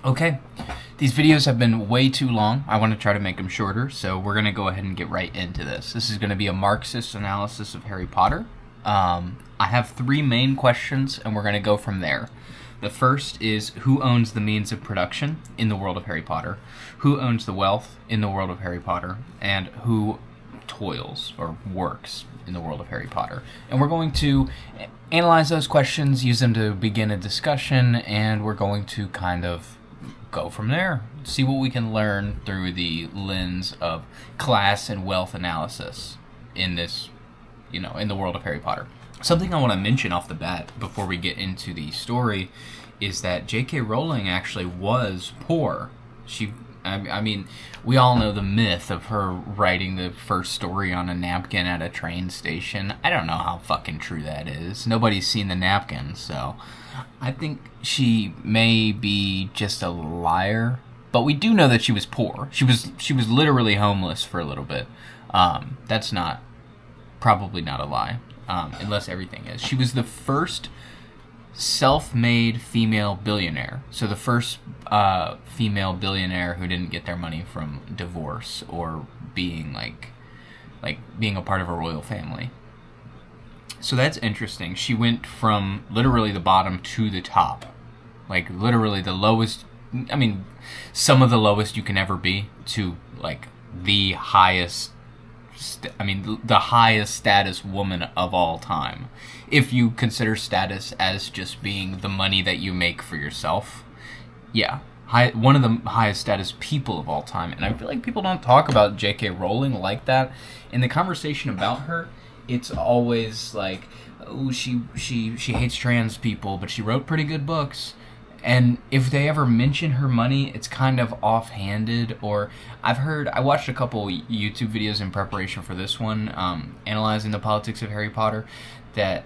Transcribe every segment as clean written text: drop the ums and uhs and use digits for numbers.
Okay, these videos have been way too long. I want to try to make them shorter, so we're going to go ahead and get right into this. This is going to be a Marxist analysis of Harry Potter. I have three main questions, and we're going to go from there. The first is, who owns the means of production in the world of Harry Potter? Who owns the wealth in the world of Harry Potter? And who toils or works in the world of Harry Potter? And we're going to analyze those questions, use them to begin a discussion, and we're going to kind of go from there. See what we can learn through the lens of class and wealth analysis in this, in the world of Harry Potter. Something I want to mention off the bat before we get into the story is that J.K. Rowling actually was poor. We all know the myth of her writing the first story on a napkin at a train station. I don't know how fucking true that is. Nobody's seen the napkin, so I think she may be just a liar. But we do know that she was poor. She was literally homeless for a little bit. That's probably not a lie, unless everything is. She was the first self-made female billionaire. So the first female billionaire who didn't get their money from divorce or being like being a part of a royal family. So that's interesting. She went from literally the bottom to the top. Like literally the lowest, some of the lowest you can ever be to like the highest the highest status woman of all time. If you consider status as just being the money that you make for yourself. Yeah. One of the highest status people of all time. And I feel like people don't talk about J.K. Rowling like that. In the conversation about her, it's always like, oh, she hates trans people, but she wrote pretty good books. And if they ever mention her money, it's kind of offhanded. Or I watched a couple YouTube videos in preparation for this one, analyzing the politics of Harry Potter, that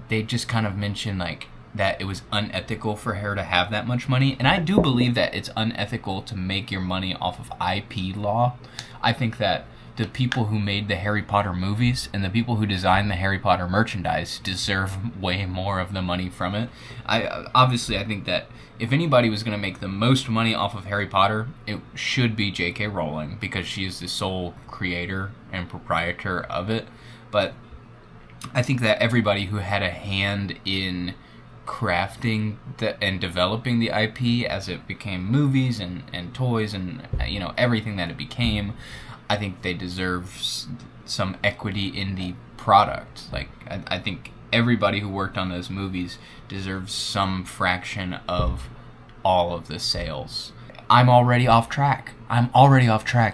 they just kind of mention like that it was unethical for her to have that much money. And I do believe that it's unethical to make your money off of IP law. I think that the people who made the Harry Potter movies and the people who designed the Harry Potter merchandise deserve way more of the money from it. I think that if anybody was going to make the most money off of Harry Potter, it should be J.K. Rowling, because she is the sole creator and proprietor of it. But I think that everybody who had a hand in crafting and developing the IP as it became movies and toys and everything that it became, I think they deserve some equity in the product. Like, I think everybody who worked on those movies deserves some fraction of all of the sales. I'm already off track.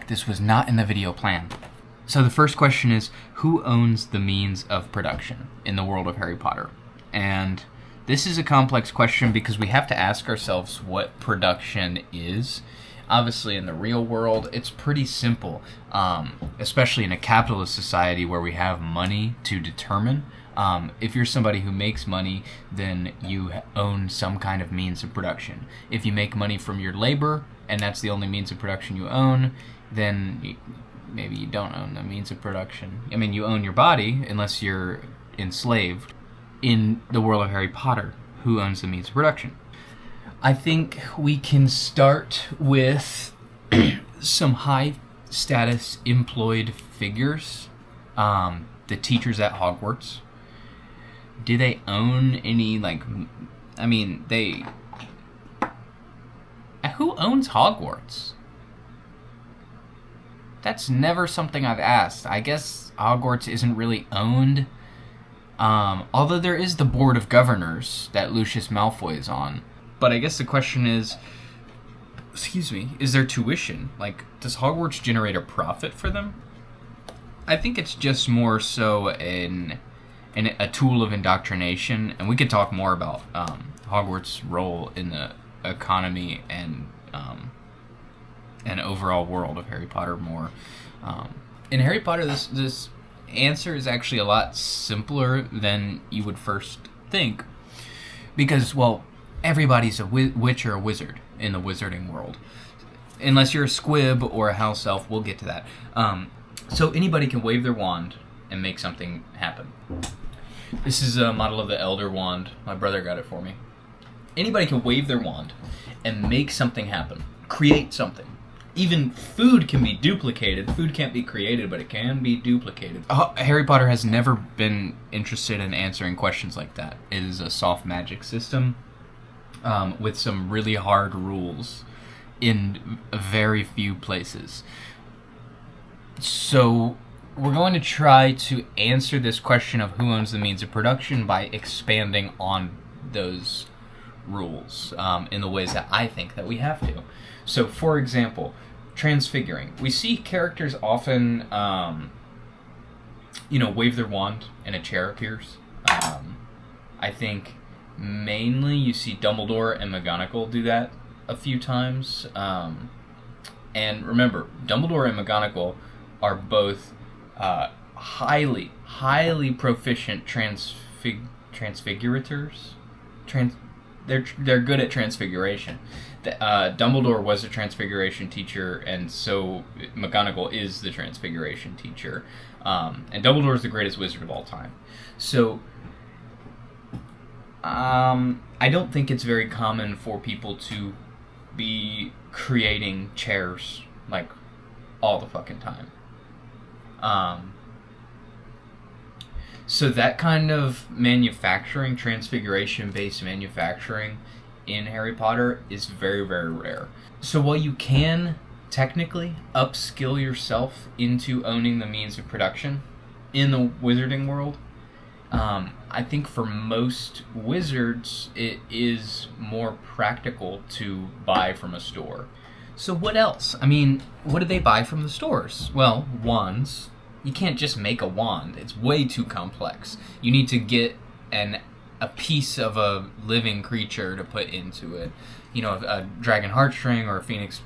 This was not in the video plan. So the first question is, who owns the means of production in the world of Harry Potter? And this is a complex question because we have to ask ourselves what production is. Obviously, in the real world, it's pretty simple, especially in a capitalist society where we have money to determine. If you're somebody who makes money, then you own some kind of means of production. If you make money from your labor, and that's the only means of production you own, then maybe you don't own the means of production. You own your body, unless you're enslaved. In the world of Harry Potter, who owns the means of production? I think we can start with some high-status employed figures. The teachers at Hogwarts. Do they own any, who owns Hogwarts? That's never something I've asked. I guess Hogwarts isn't really owned. Although there is the Board of Governors that Lucius Malfoy is on. But I guess the question is, is there tuition? Like, does Hogwarts generate a profit for them? I think it's just more so a tool of indoctrination, and we could talk more about Hogwarts' role in the economy and overall world of Harry Potter more. In Harry Potter, this answer is actually a lot simpler than you would first think, because, well, everybody's a witch or a wizard in the wizarding world. Unless you're a squib or a house elf, we'll get to that. So anybody can wave their wand and make something happen. This is a model of the Elder Wand. My brother got it for me. Anybody can wave their wand and make something happen. Create something. Even food can be duplicated. Food can't be created, but it can be duplicated. Harry Potter has never been interested in answering questions like that. It is a soft magic system with some really hard rules in very few places. So we're going to try to answer this question of who owns the means of production by expanding on those rules in the ways that I think that we have to. So, for example, transfiguring. We see characters often, wave their wand and a chair appears. I think mainly you see Dumbledore and McGonagall do that a few times. And remember, Dumbledore and McGonagall are both highly proficient transfigurators. They're good at transfiguration. Dumbledore was a transfiguration teacher, and so McGonagall is the transfiguration teacher. And Dumbledore is the greatest wizard of all time. So, I don't think it's very common for people to be creating chairs, like, all the fucking time. So that kind of manufacturing, transfiguration-based manufacturing in Harry Potter is very, very rare. So while you can technically upskill yourself into owning the means of production in the wizarding world, I think for most wizards it is more practical to buy from a store. So what else? I mean, what do they buy from the stores? Well, wands. You can't just make a wand. It's way too complex. You need to get a piece of a living creature to put into it. You know, a dragon heartstring or a phoenix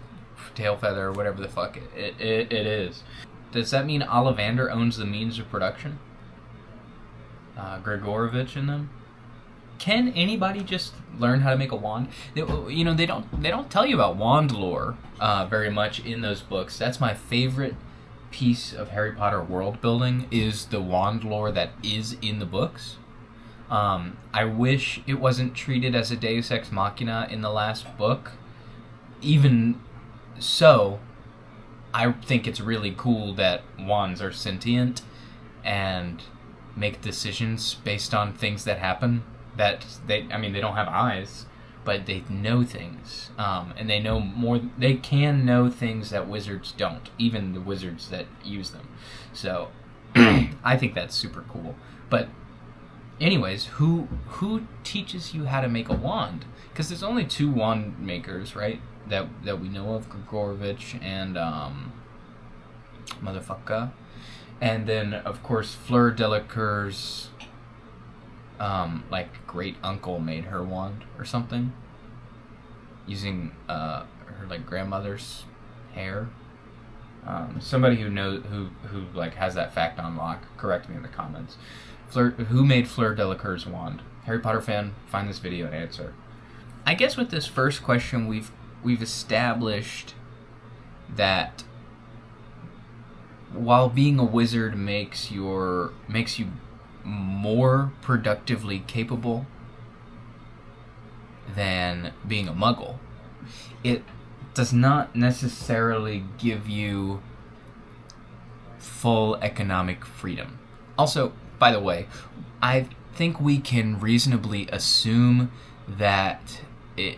tail feather or whatever the fuck it is. Does that mean Ollivander owns the means of production? Gregorovich and them? Can anybody just learn how to make a wand? They don't tell you about wand lore very much in those books. That's my favorite piece of Harry Potter world building, is the wand lore that is in the books. I wish it wasn't treated as a Deus Ex Machina in the last book. Even so, I think it's really cool that wands are sentient and make decisions based on things that happen. That they don't have eyes, but they know things, and they know more. They can know things that wizards don't, even the wizards that use them. So, I think that's super cool. But, anyways, who teaches you how to make a wand? Because there's only 2 wand makers, right? That we know of, Gregorovich and motherfucker, and then of course Fleur Delacour's great uncle made her wand or something using her grandmother's hair. Somebody who knows who has that fact on lock, correct me in the comments. Who made Fleur Delacour's wand? Harry Potter fan, find this video and answer. I guess with this first question we've established that while being a wizard makes you more productively capable than being a muggle, it does not necessarily give you full economic freedom. Also, by the way, I think we can reasonably assume that it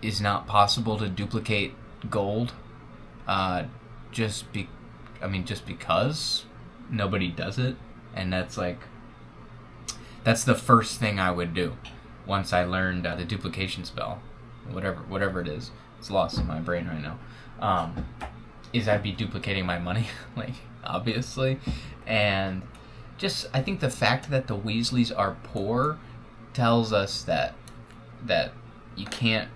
is not possible to duplicate gold just because nobody does it, and that's the first thing I would do once I learned the duplication spell, whatever it is. It's lost in my brain right now. Is I'd be duplicating my money, obviously, and just I think the fact that the Weasleys are poor tells us that you can't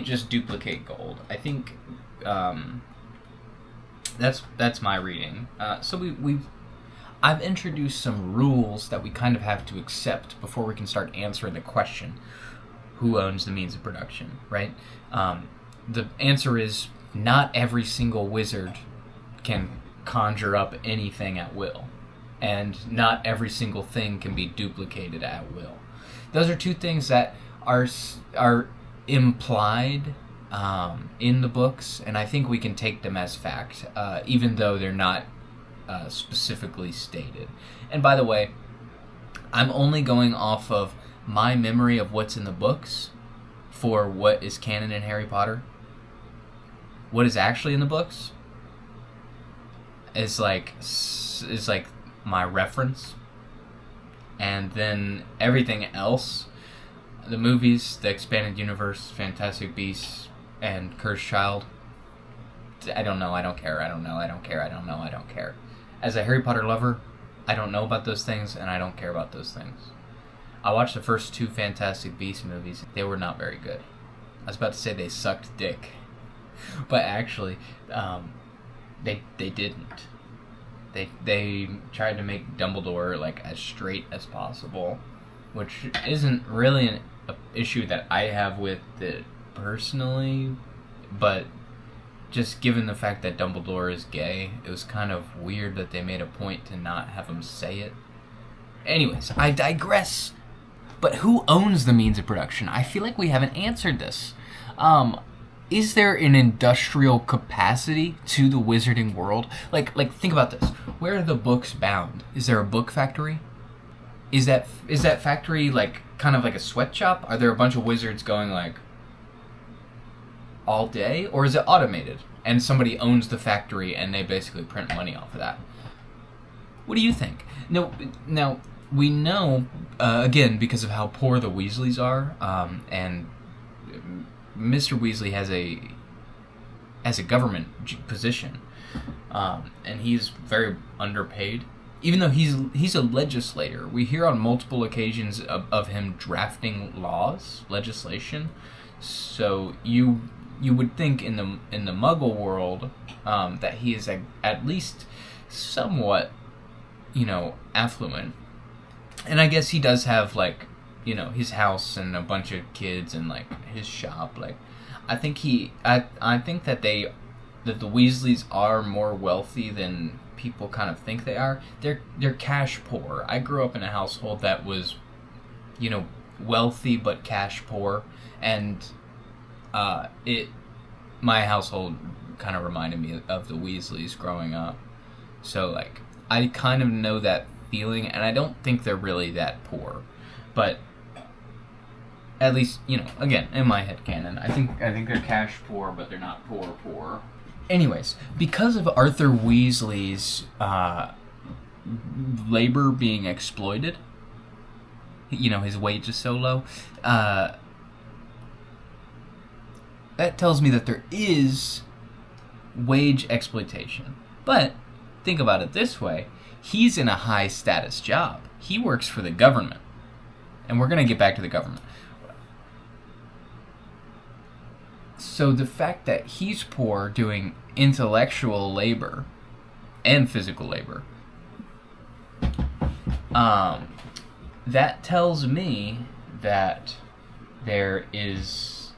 just duplicate gold. I think that's my reading. So I've introduced some rules that we kind of have to accept before we can start answering the question, who owns the means of production, right? The answer is not every single wizard can conjure up anything at will, and not every single thing can be duplicated at will. Those are 2 things that are implied in the books, and I think we can take them as fact, even though they're not specifically stated. And by the way, I'm only going off of my memory of what's in the books for what is canon in Harry Potter. What is actually in the books is like my reference, and then everything else, the movies, the expanded universe, Fantastic Beasts, and Cursed Child, I don't know, I don't care, I don't know, I don't care, I don't know, I don't care. As a Harry Potter lover, I don't know about those things, and I don't care about those things. I watched the first 2 Fantastic Beasts movies. They were not very good. I was about to say they sucked dick, but actually, they didn't. They tried to make Dumbledore like as straight as possible, which isn't really an issue that I have with it personally, but just given the fact that Dumbledore is gay, it was kind of weird that they made a point to not have him say it. Anyways, I digress. But who owns the means of production? I feel like we haven't answered this. Is there an industrial capacity to the wizarding world? Like think about this. Where are the books bound? Is there a book factory? Is that factory like kind of like a sweatshop? Are there a bunch of wizards going like all day, or is it automated and somebody owns the factory and they basically print money off of that? What do you think? Now we know again because of how poor the Weasleys are, and Mr. Weasley has a government position, and he's very underpaid. Even though he's a legislator, we hear on multiple occasions of him drafting legislation. So you would think in the Muggle world that he is at least somewhat, affluent. And I guess he does have like, his house and a bunch of kids and like his shop. Like, I think I think that the Weasleys are more wealthy than people kind of think they are. They're cash poor. I grew up in a household that was, wealthy but cash poor, and my household kind of reminded me of the Weasleys growing up. So like I kind of know that feeling, and I don't think they're really that poor, but at least, again, in my headcanon, I think they're cash poor, but they're not poor. Anyways, because of Arthur Weasley's labor being exploited, his wage is so low, that tells me that there is wage exploitation. But think about it this way. He's in a high status job. He works for the government. And we're going to get back to the government. So the fact that he's poor doing intellectual labor and physical labor, that tells me that it is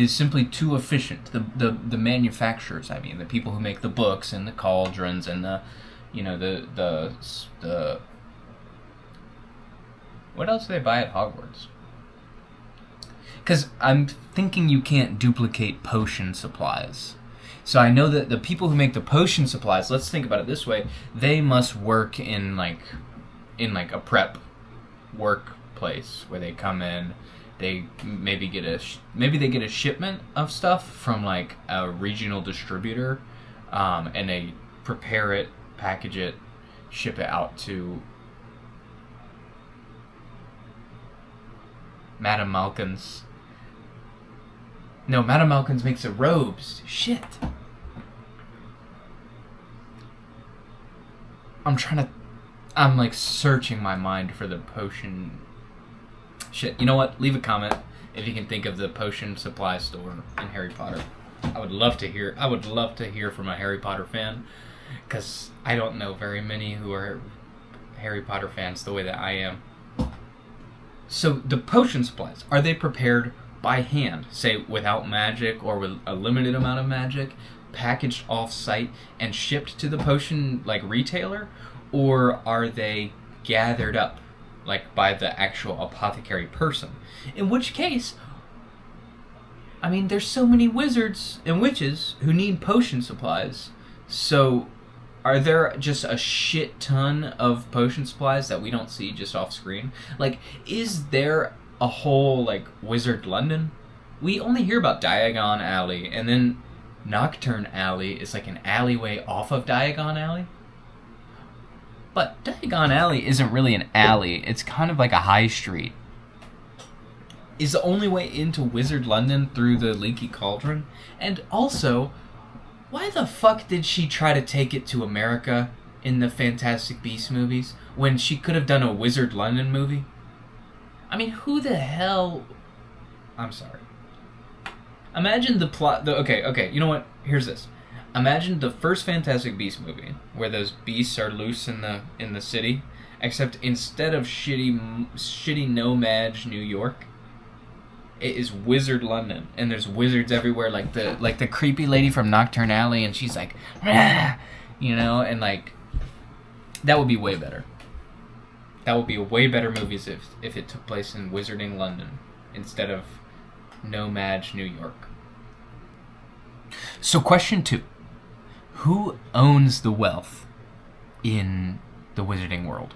simply too efficient. The manufacturers, I mean, the people who make the books and the cauldrons and the what else do they buy at Hogwarts? Because I'm thinking you can't duplicate potion supplies. So I know that the people who make the potion supplies, let's think about it this way, they must work in like a prep workplace where they come in, they maybe get a shipment of stuff from like a regional distributor, and they prepare it, package it, ship it out to Madame Malkin's. No, Madame Malkin's makes the robes. Shit. I'm like searching my mind for the potion. Shit, you know what? Leave a comment if you can think of the potion supply store in Harry Potter. I would love to hear from a Harry Potter fan, because I don't know very many who are Harry Potter fans the way that I am. So the potion supplies, are they prepared by hand, say without magic or with a limited amount of magic, packaged off-site and shipped to the potion like retailer, or are they gathered up like by the actual apothecary person? In which case, I mean, there's so many wizards and witches who need potion supplies. So, are there just a shit ton of potion supplies that we don't see just off screen? Like, is there a whole, like, Wizard London? We only hear about Diagon Alley, and then Nocturne Alley is like an alleyway off of Diagon Alley. But Diagon Alley isn't really an alley. It's kind of like a high street. Is the only way into Wizard London through the Leaky Cauldron? And also, why the fuck did she try to take it to America in the Fantastic Beasts movies when she could have done a Wizard London movie? I mean, who the hell... I'm sorry. Imagine the plot... Okay, you know what? Here's this. Imagine the first Fantastic Beasts movie where those beasts are loose in the city, except instead of shitty No-Maj New York, it is Wizard London, and there's wizards everywhere, like the creepy lady from Nocturne Alley, and she's like, "Rah!" You know, and like, that would be way better. That would be a way better movie if it took place in Wizarding London instead of No-Maj New York. So question 2. Who owns the wealth in the wizarding world?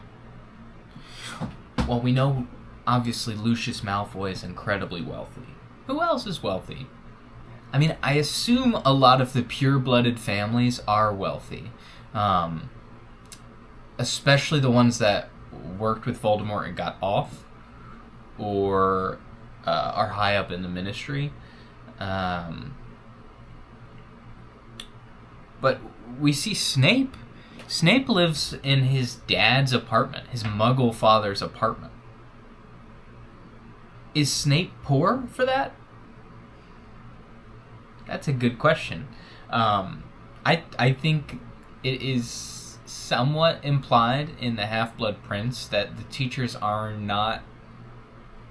Well, we know, obviously, Lucius Malfoy is incredibly wealthy. Who else is wealthy? I mean, I assume a lot of the pure-blooded families are wealthy. Especially the ones that worked with Voldemort and got off, or are high up in the Ministry. But we see Snape. Snape lives in his dad's apartment, his Muggle father's apartment. Is Snape poor for that? That's a good question. I think it is somewhat implied in the Half-Blood Prince that the teachers are not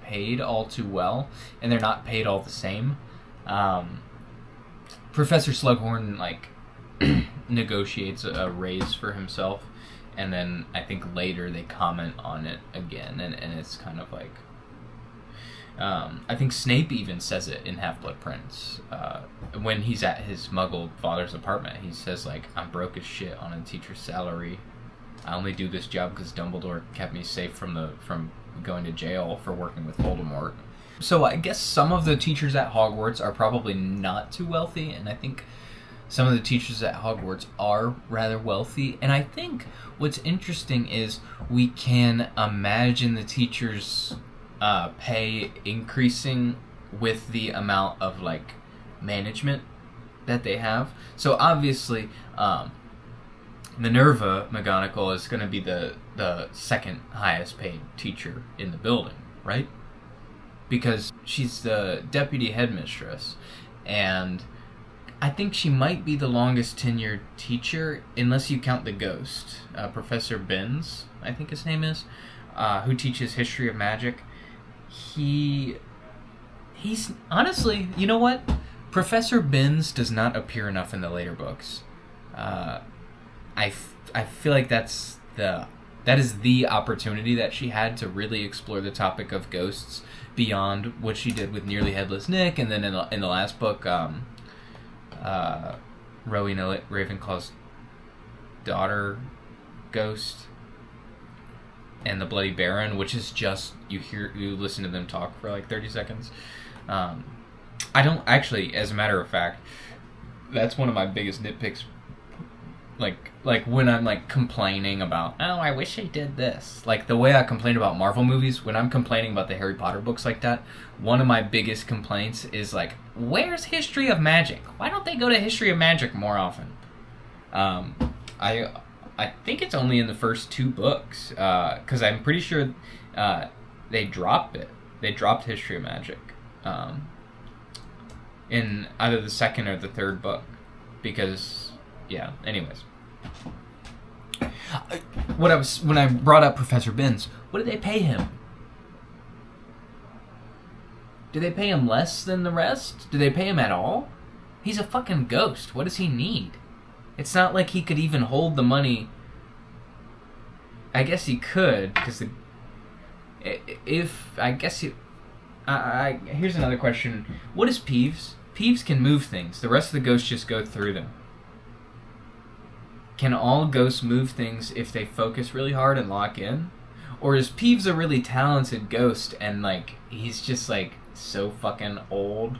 paid all too well, and they're not paid all the same. Professor Slughorn, like, negotiates a raise for himself, and then I think later they comment on it again, and it's kind of like... I think Snape even says it in Half-Blood Prince. When he's at his Muggle father's apartment, he says, like, I'm broke as shit on a teacher's salary. I only do this job because Dumbledore kept me safe from going to jail for working with Voldemort. So I guess some of the teachers at Hogwarts are probably not too wealthy, and I think some of the teachers at Hogwarts are rather wealthy. And I think what's interesting is we can imagine the teachers' pay increasing with the amount of, like, management that they have. So obviously, Minerva McGonagall is going to be the second highest paid teacher in the building, right? Because she's the deputy headmistress, and I think she might be the longest tenured teacher, unless you count the ghost, Professor Binns, I think his name is, who teaches history of magic. He's honestly, you know what? Professor Binns does not appear enough in the later books. I feel like that is the opportunity that she had to really explore the topic of ghosts beyond what she did with Nearly Headless Nick, and then in the last book, Rowena Ravenclaw's daughter ghost, and the Bloody Baron, which is just you listen to them talk for like 30 seconds. I don't actually, as a matter of fact, that's one of my biggest nitpicks. Like when I'm like complaining about, oh, I wish they did this. Like the way I complain about Marvel movies, when I'm complaining about the Harry Potter books like that, one of my biggest complaints is like, where's History of Magic? Why don't they go to History of Magic more often? I think it's only in the first 2 books, because I'm pretty sure they dropped it. They dropped History of Magic in either the second or the third book, because yeah. Anyways, when I brought up Professor Binns, what did they pay him? Did they pay him less than the rest? Did they pay him at all? He's a fucking ghost. What does he need? It's not like he could even hold the money. I guess he could, because Here's another question. What is Peeves? Peeves can move things. The rest of the ghosts just go through them. Can all ghosts move things if they focus really hard and lock in? Or is Peeves a really talented ghost and, like, he's just, like, so fucking old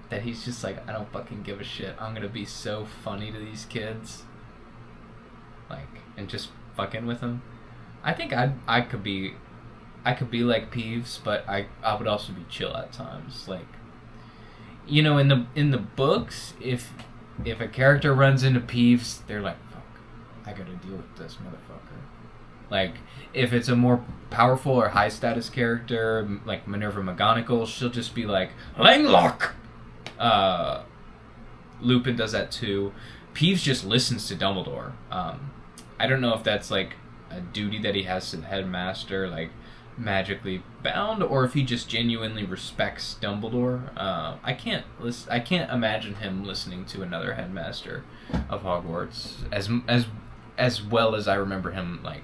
that he's just like, I don't fucking give a shit. I'm gonna be so funny to these kids. Like, and just fucking with them. I think I could be like Peeves, but I would also be chill at times. Like, you know, in the books, if a character runs into Peeves, they're like, fuck, I gotta deal with this motherfucker. Like, if it's a more powerful or high status character, like Minerva McGonagall, she'll just be like, Langlock! Lupin does that too. Peeves just listens to Dumbledore. I don't know if that's like a duty that he has to the headmaster, like magically bound, or if he just genuinely respects Dumbledore. I can't imagine him listening to another headmaster of Hogwarts as well as I remember him. Like,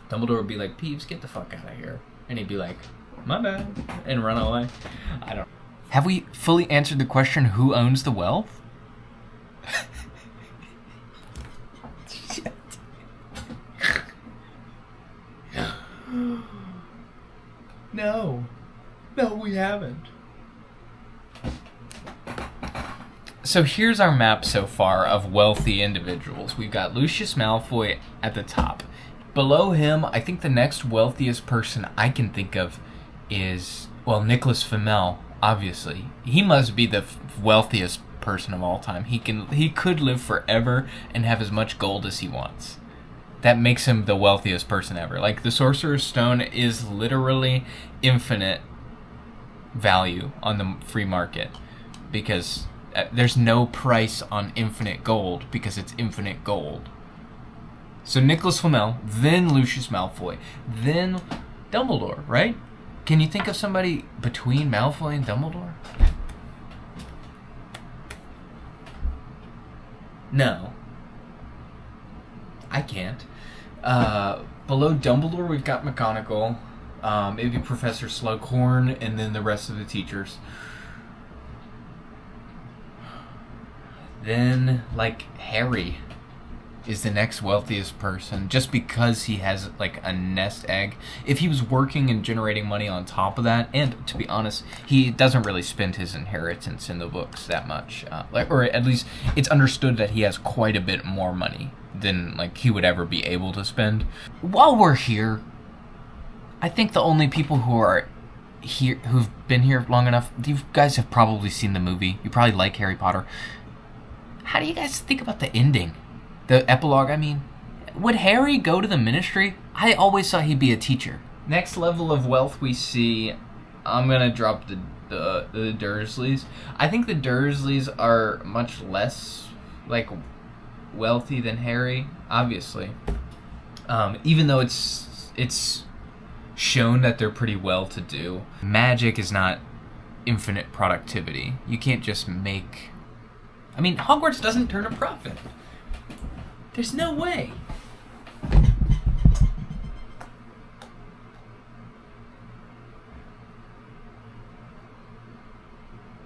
Dumbledore would be like, Peeves, get the fuck out of here, and he'd be like, my bad, and run away. I don't. Have we fully answered the question, who owns the wealth? Shit. No, we haven't. So here's our map so far of wealthy individuals. We've got Lucius Malfoy at the top. Below him, I think the next wealthiest person I can think of is, well, Nicholas Flamel, obviously. He must be the wealthiest person of all time. He could live forever and have as much gold as he wants. That makes him the wealthiest person ever. Like, the Sorcerer's Stone is literally infinite value on the free market, because there's no price on infinite gold because it's infinite gold. So Nicholas Flamel, then Lucius Malfoy, then Dumbledore, right? Can you think of somebody between Malfoy and Dumbledore? No. I can't. Below Dumbledore, we've got McGonagall, maybe Professor Slughorn, and then the rest of the teachers. Then, like, Harry is the next wealthiest person, just because he has, like, a nest egg. If he was working and generating money on top of that, and to be honest, he doesn't really spend his inheritance in the books that much, or at least it's understood that he has quite a bit more money than, like, he would ever be able to spend. While we're here, I think the only people who are here, who've been here long enough, you guys have probably seen the movie. You probably like Harry Potter. How do you guys think about the ending? The epilogue, I mean. Would Harry go to the Ministry? I always thought he'd be a teacher. Next level of wealth we see, I'm gonna drop the Dursleys. I think the Dursleys are much less, like, wealthy than Harry, obviously. Even though it's shown that they're pretty well-to-do. Magic is not infinite productivity. You can't just make... I mean, Hogwarts doesn't turn a profit. There's no way.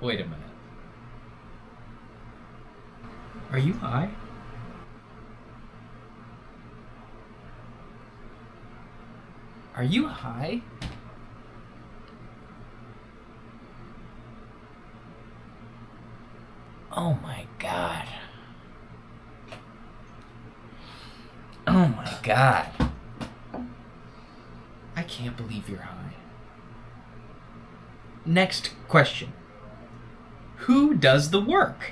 Wait a minute. Are you high? Are you high? Oh my god. Oh my god. I can't believe you're high. Next question. Who does the work?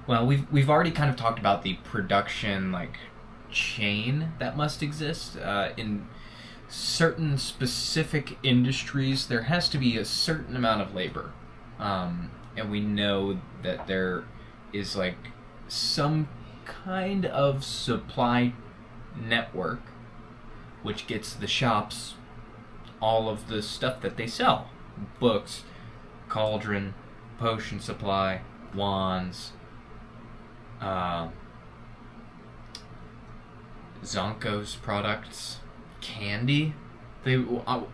Well, we've already kind of talked about the production, like, chain that must exist. In certain specific industries, there has to be a certain amount of labor. And we know that there is, like, some kind of supply network which gets the shops all of the stuff that they sell. Books, cauldron, potion supply, wands, Zonko's products, candy. They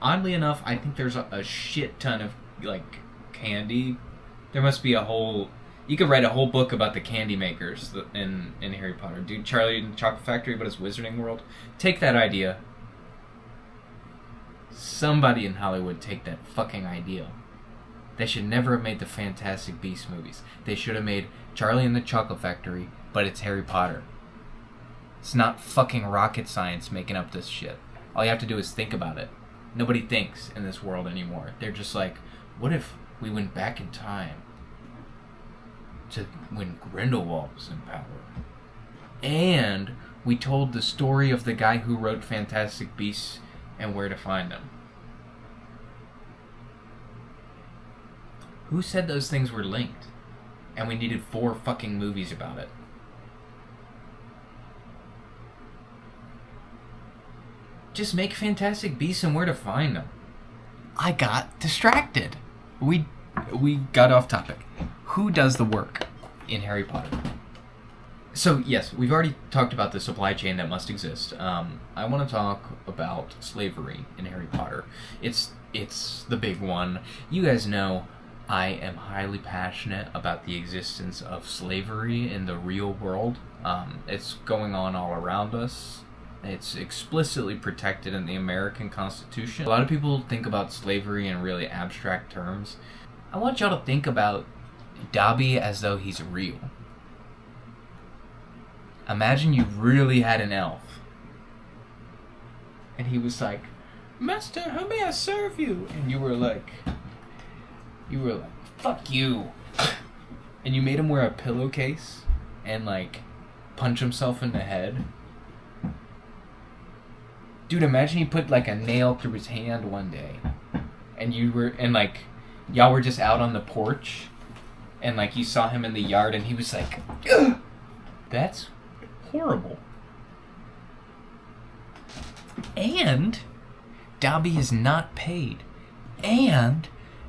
oddly enough, I think there's a shit ton of like candy. There must be a whole. You could write a whole book about the candy makers in Harry Potter. Dude, Charlie and the Chocolate Factory, but it's Wizarding World. Take that idea. Somebody in Hollywood take that fucking idea. They should never have made the Fantastic Beasts movies. They should have made Charlie and the Chocolate Factory, but it's Harry Potter. It's not fucking rocket science making up this shit. All you have to do is think about it. Nobody thinks in this world anymore. They're just like, what if we went back in time to when Grindelwald was in power? And we told the story of the guy who wrote Fantastic Beasts and where to find them. Who said those things were linked? And we needed 4 fucking movies about it. Just make Fantastic Beasts and where to find them. I got distracted. We got off topic. Who does the work in Harry Potter? So, yes, we've already talked about the supply chain that must exist. I want to talk about slavery in Harry Potter. It's the big one. You guys know I am highly passionate about the existence of slavery in the real world. It's going on all around us. It's explicitly protected in the American Constitution. A lot of people think about slavery in really abstract terms. I want y'all to think about Dobby as though he's real. Imagine you really had an elf. And he was like, "Master, how may I serve you?" And you were like, "Fuck you." And you made him wear a pillowcase and like punch himself in the head. Dude, imagine you put like a nail through his hand one day, and y'all were just out on the porch, and like you saw him in the yard, and he was like, "Ugh, that's horrible." And Dobby is not paid, and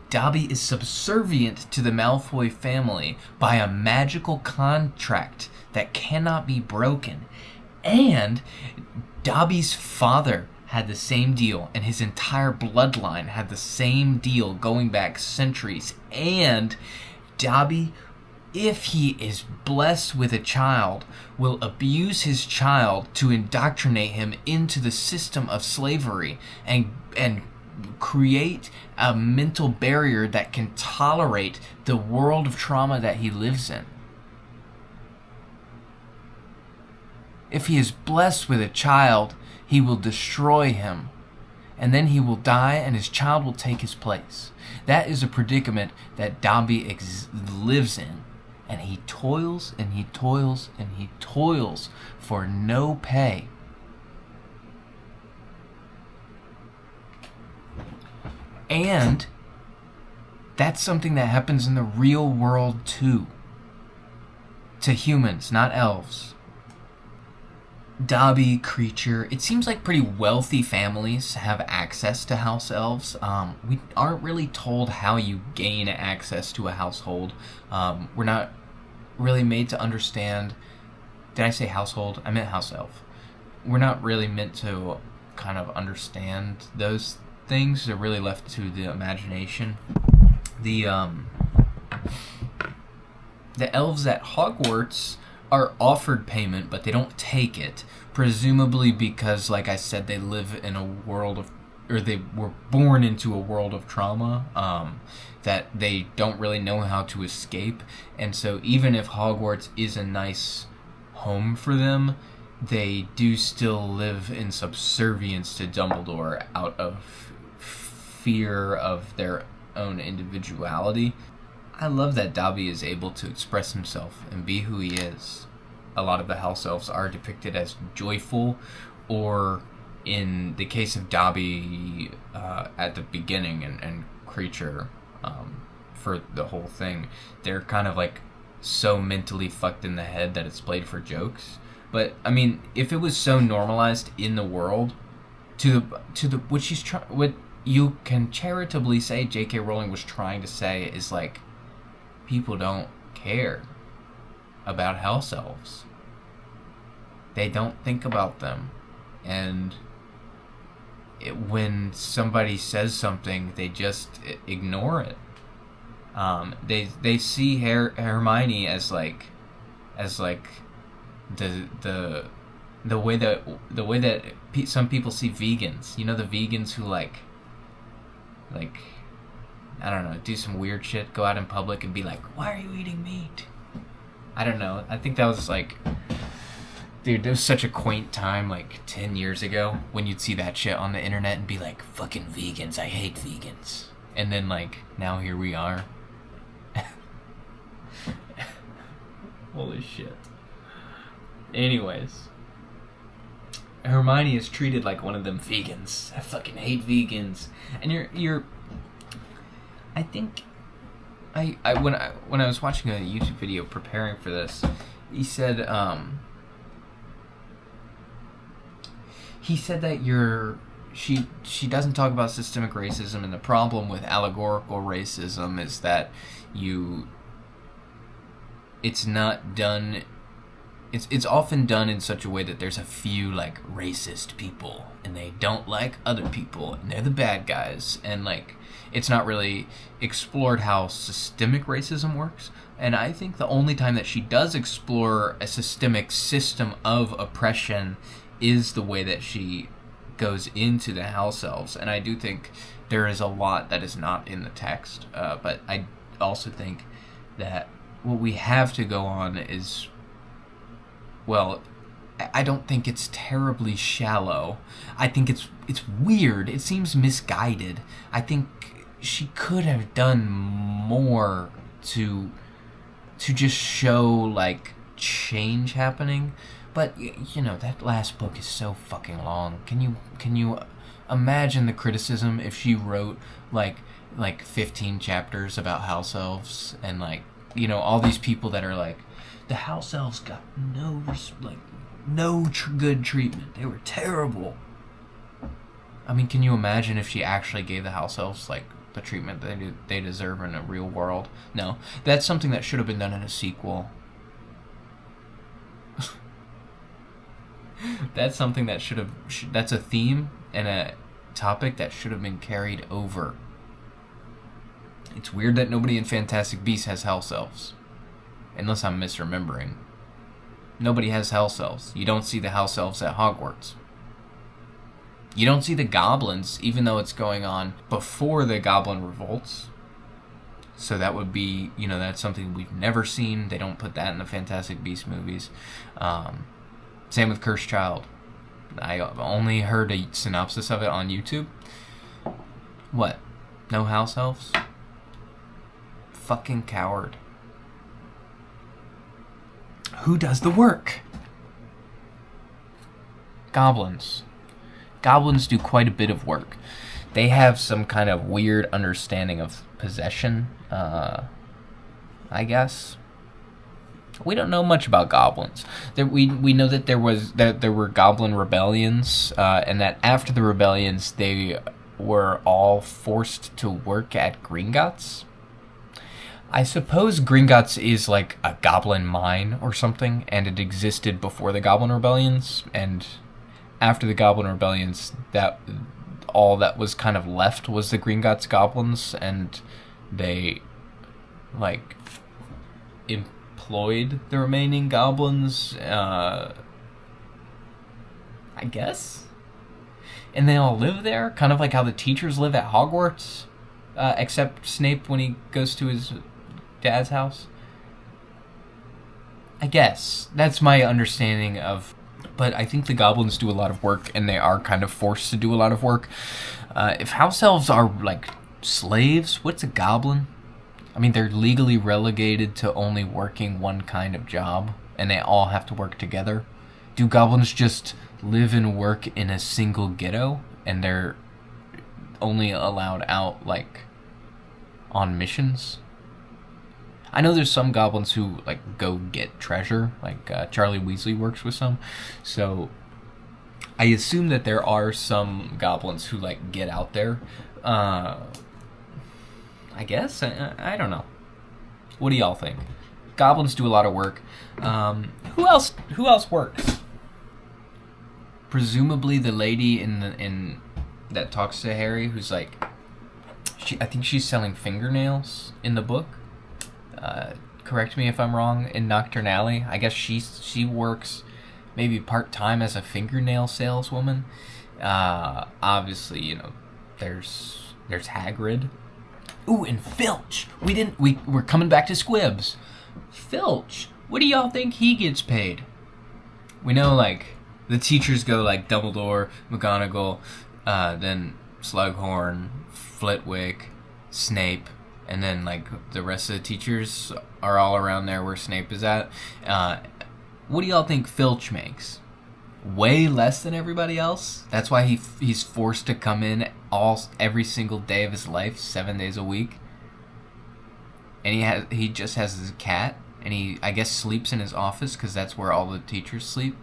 Dobby is subservient to the Malfoy family by a magical contract that cannot be broken, and Dobby's father had the same deal, and his entire bloodline had the same deal going back centuries. And Dobby, if he is blessed with a child, will abuse his child to indoctrinate him into the system of slavery and create a mental barrier that can tolerate the world of trauma that he lives in. If he is blessed with a child, he will destroy him, and then he will die, and his child will take his place. That is a predicament that Dobby lives in, and he toils, and he toils, and he toils for no pay. And that's something that happens in the real world too. To humans, not elves. Dobby, Creature, it seems like pretty wealthy families have access to house elves. We aren't really told how you gain access to a household. We're not really made to understand. Did I say household? I meant house elf. We're not really meant to kind of understand those things. They're really left to the imagination. The elves at Hogwarts are offered payment, but they don't take it, presumably because, like I said, they live in a world of, or they were born into a world of trauma that they don't really know how to escape. And so even if Hogwarts is a nice home for them, they do still live in subservience to Dumbledore out of fear of their own individuality. I love that Dobby is able to express himself and be who he is. A lot of the house elves are depicted as joyful, or in the case of Dobby at the beginning and Creature for the whole thing, they're kind of like so mentally fucked in the head that it's played for jokes. But I mean, if it was so normalized in the world, what you can charitably say J.K. Rowling was trying to say is like, people don't care about house elves. They don't think about them. And when somebody says something, they just ignore it. They see Hermione as like the way that some people see vegans. You know, the vegans who like I don't know, do some weird shit, go out in public and be like, "Why are you eating meat?" I don't know. I think that was like, dude, there was such a quaint time, like 10 years ago, when you'd see that shit on the internet and be like, "Fucking vegans, I hate vegans." And then like now here we are. Holy shit. Anyways, Hermione is treated like one of them vegans. I fucking hate vegans. And you're I think when I was watching a YouTube video preparing for this, he said that she doesn't talk about systemic racism, and the problem with allegorical racism is that it's not done. It's often done in such a way that there's a few like racist people and they don't like other people and they're the bad guys, and like it's not really explored how systemic racism works. And I think the only time that she does explore a systemic system of oppression is the way that she goes into the house elves. And I do think there is a lot that is not in the text, but I also think that what we have to go on is, well, I don't think it's terribly shallow. I think it's weird. It seems misguided. I think she could have done more to just show like change happening. But you know, that last book is so fucking long. Can you imagine the criticism if she wrote like 15 chapters about house elves, and like, you know, all these people that are like, the house elves got no good treatment. They were terrible. I mean, can you imagine if she actually gave the house elves like the treatment they deserve in a real world? No, that's something that should have been done in a sequel. That's something that that's a theme and a topic that should have been carried over. It's weird that nobody in Fantastic Beasts has house elves. Unless I'm misremembering. Nobody has house elves. You don't see the house elves at Hogwarts. You don't see the goblins, even though it's going on before the Goblin Revolts. So that would be, you know, that's something we've never seen. They don't put that in the Fantastic Beasts movies. Same with Cursed Child. I only heard a synopsis of it on YouTube. What? No house elves? Fucking coward. Who does the work? Goblins. Goblins do quite a bit of work. They have some kind of weird understanding of possession, I guess. We don't know much about goblins. We know that there were goblin rebellions, and that after the rebellions they were all forced to work at Gringotts. I suppose Gringotts is like a goblin mine or something, and it existed before the Goblin Rebellions, and after the Goblin Rebellions, that all that was kind of left was the Gringotts goblins, and they like employed the remaining goblins, I guess, and they all live there, kind of like how the teachers live at Hogwarts, except Snape when he goes to his dad's house. I guess that's my understanding of. But I think the goblins do a lot of work, and they are kind of forced to do a lot of work. If house elves are like slaves, what's a goblin? I mean, they're legally relegated to only working one kind of job, and they all have to work together. Do goblins just live and work in a single ghetto, and they're only allowed out like on missions? I know there's some goblins who like go get treasure, like Charlie Weasley works with some. So I assume that there are some goblins who like get out there. I guess I don't know. What do y'all think? Goblins do a lot of work. Who else works? Presumably the lady in that talks to Harry, who's like, I think she's selling fingernails in the book. Correct me if I'm wrong. In Nocturne Alley, I guess she works maybe part-time as a fingernail saleswoman. Obviously, you know, there's Hagrid. Ooh, and Filch. We're coming back to Squibs. Filch. What do y'all think he gets paid? We know, like, the teachers go like Dumbledore, McGonagall, then Slughorn, Flitwick, Snape, and then like the rest of the teachers are all around there where Snape is at. What do y'all think Filch makes? Way less than everybody else. That's why he's forced to come in every single day of his life, 7 days a week. And he just has his cat, and he, I guess, sleeps in his office because that's where all the teachers sleep.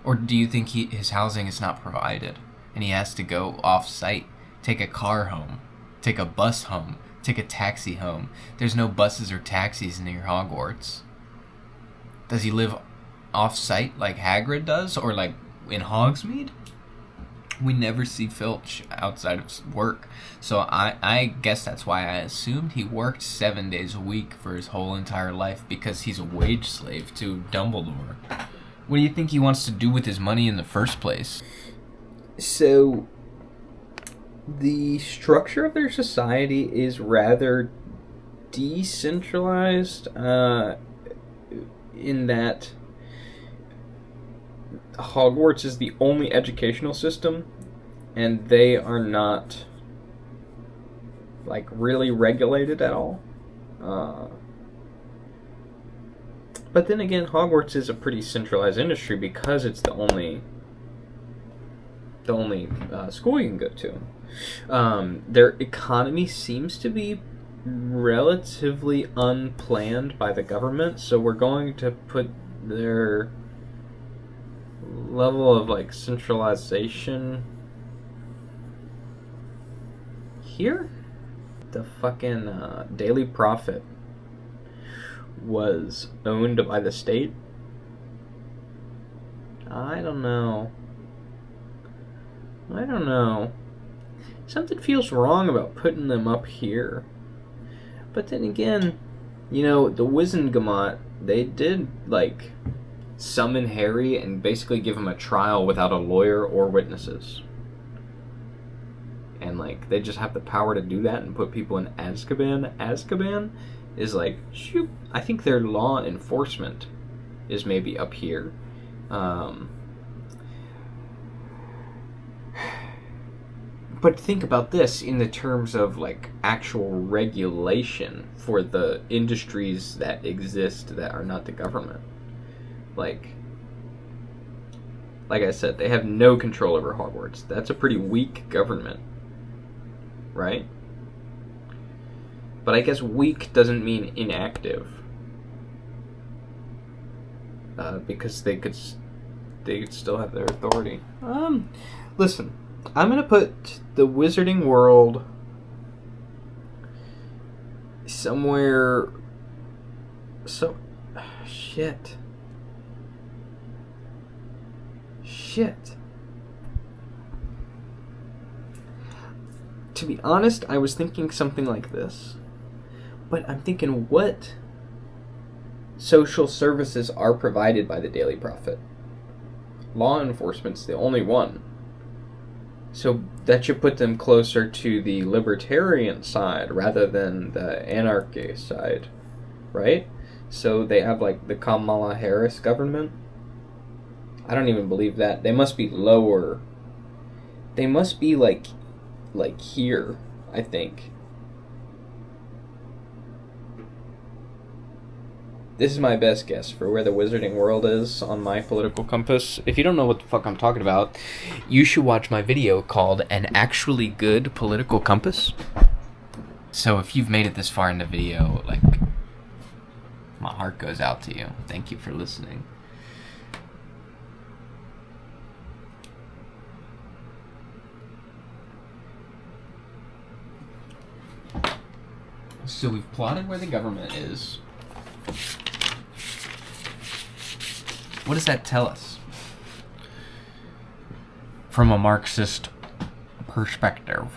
Or do you think his housing is not provided, and he has to go off-site, take a car home, take a bus home, take a taxi home? There's no buses or taxis near Hogwarts. Does he live off-site like Hagrid does, or like in Hogsmeade? We never see Filch outside of work, so I guess that's why I assumed he worked 7 days a week for his whole entire life, because he's a wage slave to Dumbledore. What do you think he wants to do with his money in the first place? So, the structure of their society is rather decentralized, in that Hogwarts is the only educational system, and they are not, like, really regulated at all. But then again, Hogwarts is a pretty centralized industry because it's the only school you can go to. Their economy seems to be relatively unplanned by the government, so we're going to put their level of, like, centralization here. The fucking Daily Prophet was owned by the state. I don't know. Something feels wrong about putting them up here. But then again, you know, the Wizengamot, they did, like, summon Harry and basically give him a trial without a lawyer or witnesses. And, like, they just have the power to do that and put people in Azkaban. Azkaban is like, shoot, I think their law enforcement is maybe up here. But think about this in the terms of, like, actual regulation for the industries that exist that are not the government. Like I said, they have no control over Hogwarts. That's a pretty weak government, right? But I guess weak doesn't mean inactive, because they could still have their authority. Listen, I'm gonna put the Wizarding World somewhere. Shit. To be honest, I was thinking something like this. But I'm thinking, what social services are provided by the Daily Prophet? Law enforcement's the only one. So that should put them closer to the libertarian side rather than the anarchy side, right? So they have, like, the Kamala Harris government. I don't even believe that. They must be lower. They must be like here, I think. This is my best guess for where the Wizarding World is on my political compass. If you don't know what the fuck I'm talking about, you should watch my video called An Actually Good Political Compass. So if you've made it this far in the video, like, my heart goes out to you. Thank you for listening. So we've plotted where the government is. What does that tell us? From a Marxist perspective.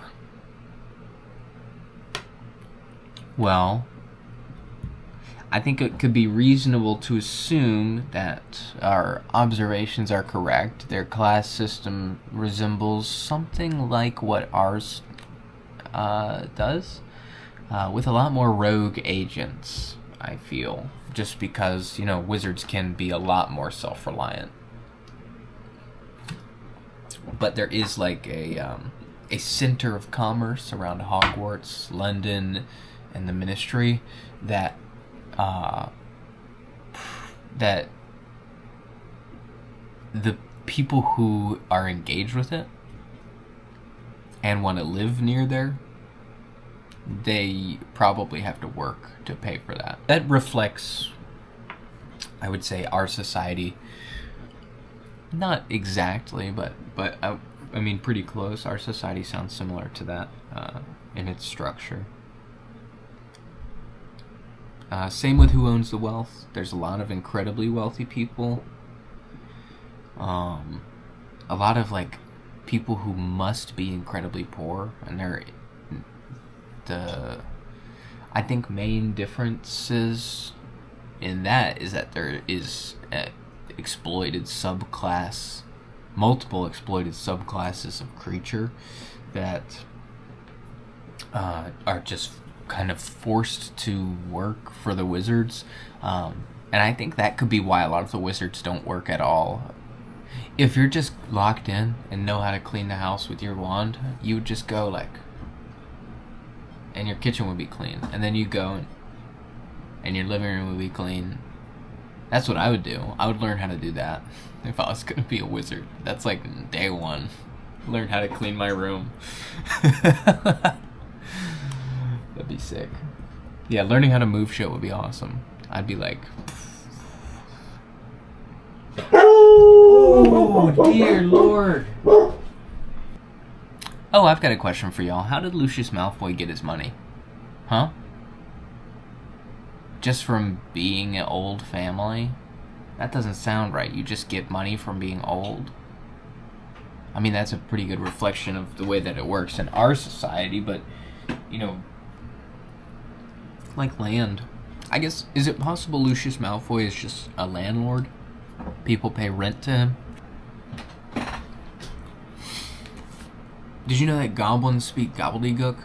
Well, I think it could be reasonable to assume that our observations are correct. Their class system resembles something like what ours does, with a lot more rogue agents, I feel. Just because, wizards can be a lot more self-reliant. But there is like a center of commerce around Hogwarts, London, and the Ministry that that the people who are engaged with it and want to live near there, they probably have to work to pay for that. That reflects, I would say, our society. Not exactly, but I mean pretty close. Our society sounds similar to that in its structure. Same with who owns the wealth. There's a lot of incredibly wealthy people. A lot of like people who must be incredibly poor, and I think main differences in that is that there is multiple exploited subclasses of creature that are just kind of forced to work for the wizards, and I think that could be why a lot of the wizards don't work at all. If you're just locked in and know how to clean the house with your wand, you would just go and your kitchen would be clean, and then you go and your living room would be clean. That's what I would do. I would learn how to do that if I was going to be a wizard. That's like day one. Learn how to clean my room. That'd be sick. Yeah, learning how to move shit would be awesome. I'd be like... Oh, dear Lord. Oh, I've got a question for y'all. How did Lucius Malfoy get his money? Huh? Just from being an old family? That doesn't sound right. You just get money from being old? I mean, that's a pretty good reflection of the way that it works in our society, but, like land. I guess, is it possible Lucius Malfoy is just a landlord? People pay rent to him? Did you know that goblins speak Gobbledygook?